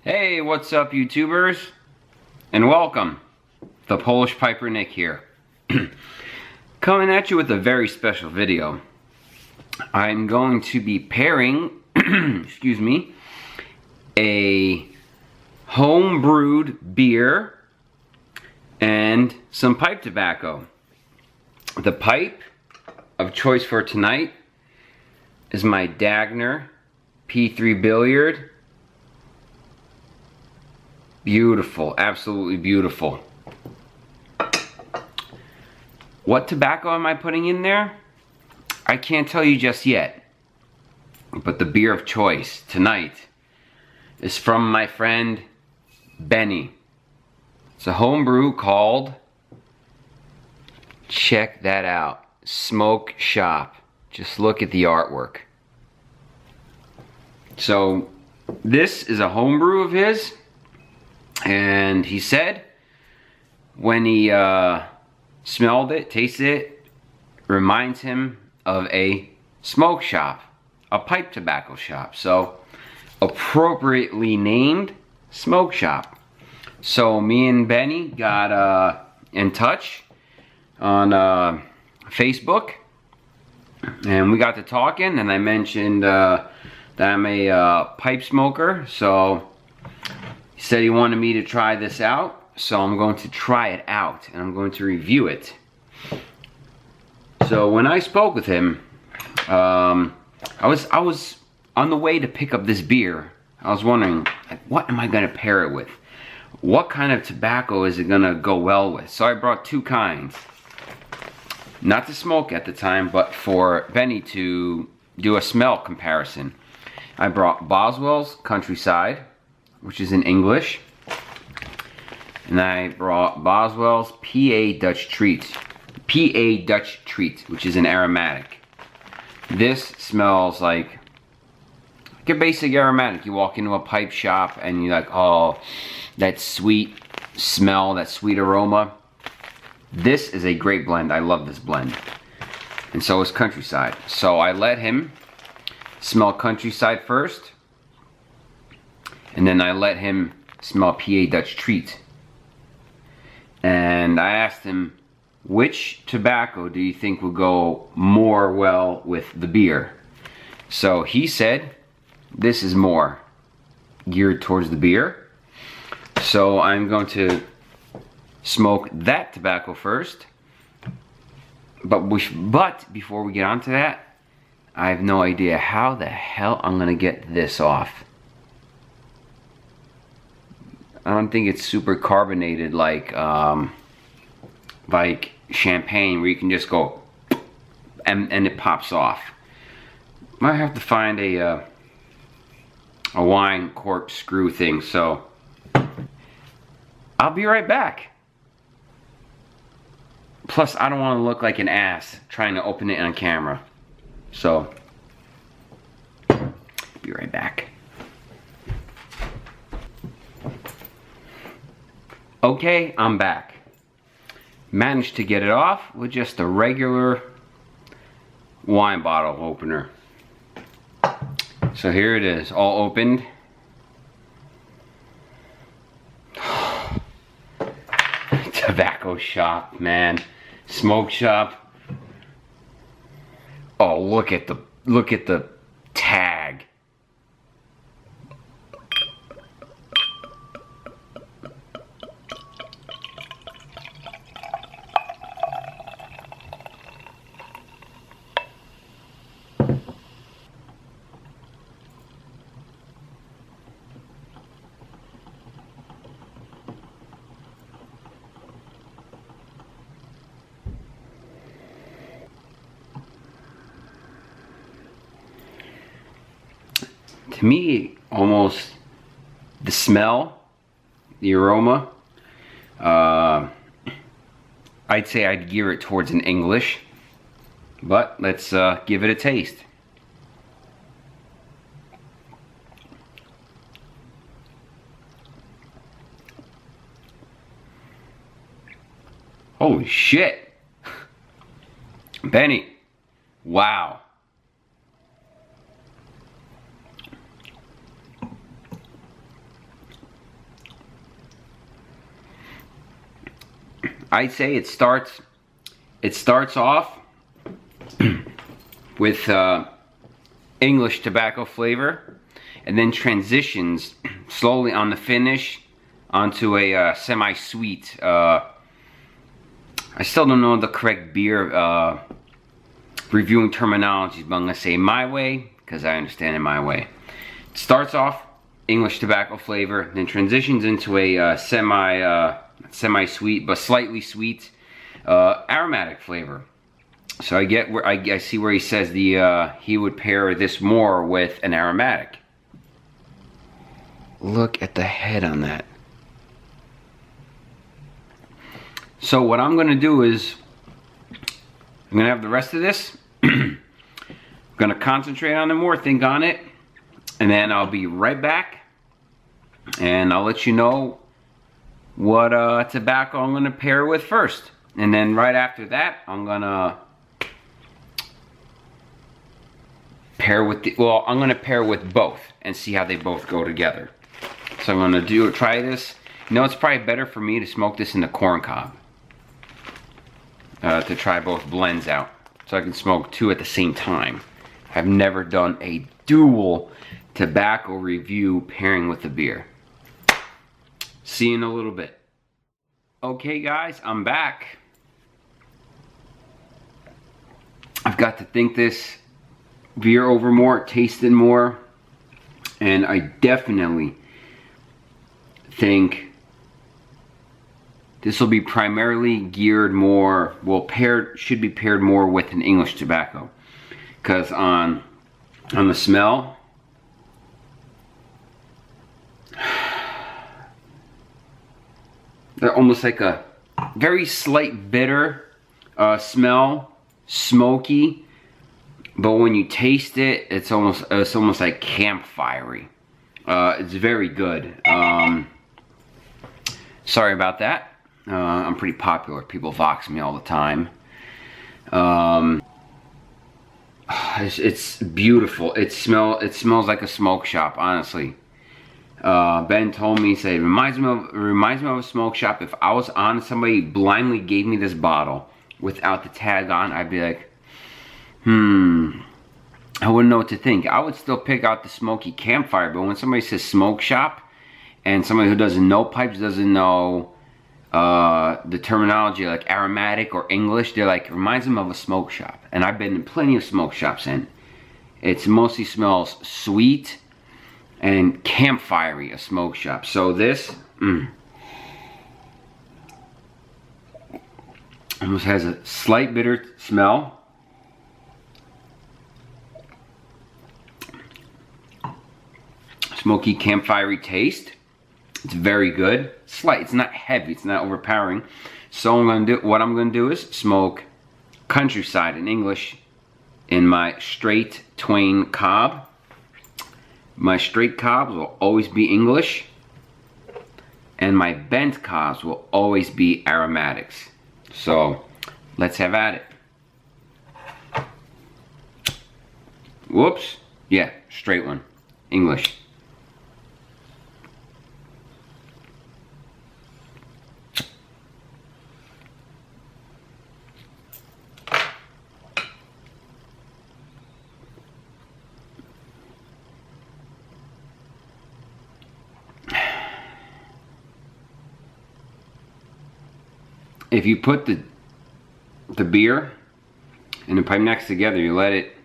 Hey, what's up, YouTubers? And welcome. The Polish Piper Nick here. Coming at you with a very special video. I'm going to be pairing, excuse me, a home-brewed beer and some pipe tobacco. The pipe of choice for tonight is my Dagner P3 Billiard. Beautiful, absolutely beautiful. What tobacco am I putting in there? I can't tell you just yet. But the beer of choice tonight is from my friend Benny. It's a home brew called, check that out, Smoke Shop. Just look at the artwork. So this is a home brew of his. And he said when he smelled it, tasted it, reminds him of a smoke shop, a pipe tobacco shop. So appropriately named Smoke Shop. So me and Benny got in touch on Facebook, and we got to talking, and I mentioned that I'm a pipe smoker. So he said he wanted me to try this out, so I'm going to try it out and I'm going to review it. So when I spoke with him, I was on the way to pick up this beer. I was wondering, like, what am I going to pair it with? What kind of tobacco is it going to go well with? So I brought two kinds. Not to smoke at the time, but for Benny to do a smell comparison. I brought Boswell's Countryside, which is in English, and I brought Boswell's PA Dutch Treat, which is an aromatic. This smells like a basic aromatic. You walk into a pipe shop and you're like, oh, that sweet smell, that sweet aroma. This is a great blend. I love this blend. And so is Countryside. So I let him smell Countryside first, and then I let him smell PA Dutch Treat. And I asked him, which tobacco do you think will go more well with the beer? So he said, this is more geared towards the beer. So I'm going to smoke that tobacco first. But before we get onto that, I have no idea how the hell I'm gonna get this off. I don't think it's super carbonated like champagne, where you can just go and it pops off. Might have to find a wine corkscrew thing. So I'll be right back. Plus, I don't want to look like an ass trying to open it on camera. So be right back. Okay, I'm back. Managed to get it off with just a regular wine bottle opener. So here it is, all opened. Tobacco shop, man. Smoke shop. Oh, look at the tag. To me, almost the smell, the aroma, I'd say I'd gear it towards an English, but let's give it a taste. Holy shit. Benny, wow. I'd say it starts off with English tobacco flavor, and then transitions slowly on the finish onto a semi-sweet. I still don't know the correct beer reviewing terminology, but I'm gonna say my way because I understand it my way. It starts off English tobacco flavor, then transitions into a semi-sweet but slightly sweet aromatic flavor. So I get where I see where he says he would pair this more with an aromatic. Look at the head on that. So what I'm gonna do is I'm gonna have the rest of this. I'm gonna concentrate on it more, think on it, and then I'll be right back and I'll let you know what tobacco I'm gonna pair with first. And then right after that, I'm gonna pair with I'm gonna pair with both and see how they both go together. So I'm gonna try this. You know, it's probably better for me to smoke this in the corn cob. To try both blends out. So I can smoke two at the same time. I've never done a dual tobacco review pairing with a beer. See you in a little bit. Okay guys, I'm back. I've got to think this beer over more, taste it more, and I definitely think this will be primarily geared more, well, should be paired more with an English tobacco. Because on the smell, they're almost like a very slight bitter smell, smoky. But when you taste it, it's almost like campfirey. It's very good. Sorry about that. I'm pretty popular. People vox me all the time. It's beautiful. It smells like a smoke shop, honestly. Ben told me, he said, it reminds me of a smoke shop. If I was honest, somebody blindly gave me this bottle without the tag on, I'd be like, I wouldn't know what to think. I would still pick out the smoky campfire, but when somebody says smoke shop, and somebody who doesn't know pipes, doesn't know the terminology like aromatic or English, they're like, it reminds them of a smoke shop. And I've been in plenty of smoke shops, and it mostly smells sweet and campfirey, a smoke shop. So this almost has a slight bitter smell. Smoky campfirey taste. It's very good. Slight. It's not heavy. It's not overpowering. So what I'm gonna do is smoke Countryside in English in my straight Twain cob. My straight cobs will always be English, and my bent cobs will always be aromatics. So let's have at it. Whoops. Yeah, straight one. English. If you put the beer and the pipe next together, you let it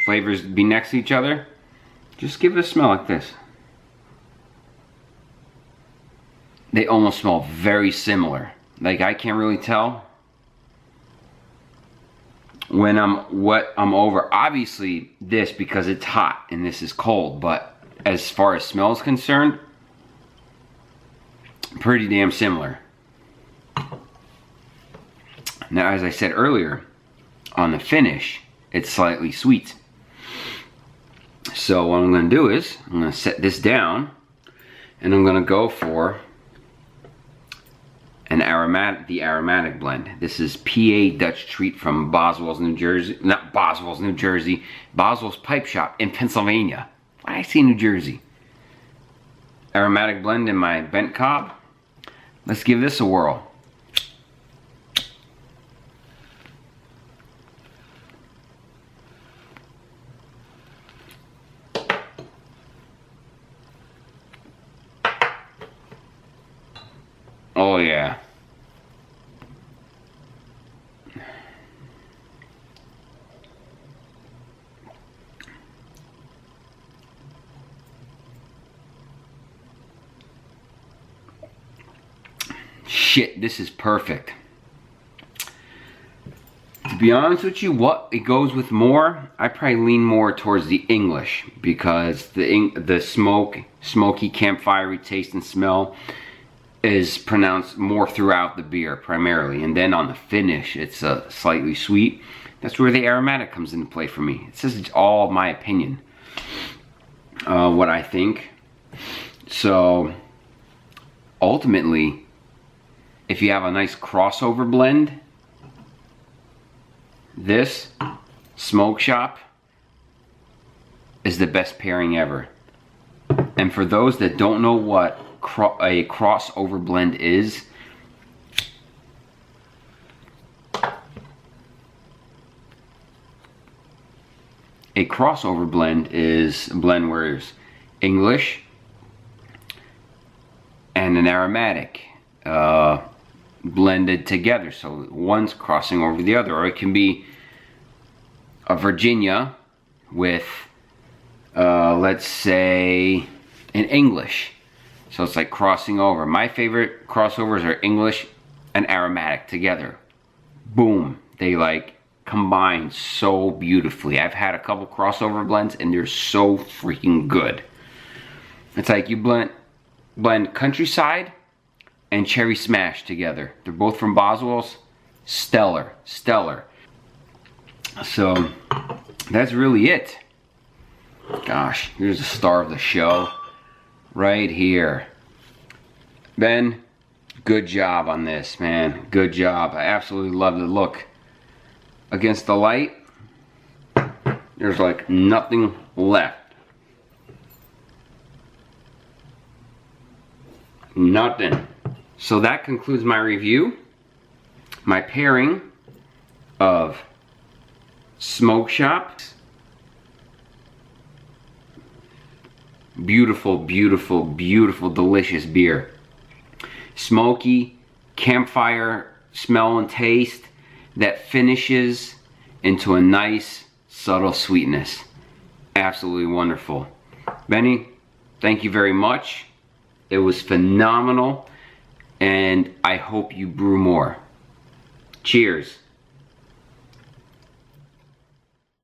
flavors be next to each other, just give it a smell like this. They almost smell very similar. Like, I can't really tell when what I'm over. Obviously this, because it's hot and this is cold, but as far as smell is concerned, pretty damn similar. Now, as I said earlier, on the finish, it's slightly sweet. So what I'm going to do is, I'm going to set this down, and I'm going to go for the aromatic blend. This is PA Dutch Treat from Boswell's, New Jersey. Not Boswell's, New Jersey. Boswell's Pipe Shop in Pennsylvania. Why did I say New Jersey? Aromatic blend in my bent cob. Let's give this a whirl. Oh yeah. Shit, this is perfect. To be honest with you, what it goes with more, I probably lean more towards the English because the smoky, campfirey taste and smell is pronounced more throughout the beer primarily, and then on the finish, it's slightly sweet. That's where the aromatic comes into play for me. It's just all my opinion, what I think. So ultimately, if you have a nice crossover blend, this Smoke Shop is the best pairing ever. And for those that don't know what a crossover blend is, a crossover blend is a blend where there's English and an aromatic blended together, so one's crossing over the other. Or it can be a Virginia with let's say an English, so it's like crossing over. My favorite crossovers are English and aromatic together. Boom, they like combine so beautifully. I've had a couple crossover blends and they're so freaking good. It's like you blend Countryside and Cherry Smash together. They're both from Boswell's. Stellar, stellar. So that's really it. Gosh, here's the star of the show right here. Ben, good job on this, man. Good job. I absolutely love the look. Against the light, there's like nothing left. Nothing. So that concludes my review. My pairing of Smoke Shop. Beautiful, beautiful, beautiful, delicious beer. Smoky, campfire smell and taste that finishes into a nice, subtle sweetness. Absolutely wonderful. Benny, thank you very much. It was phenomenal, and I hope you brew more. Cheers.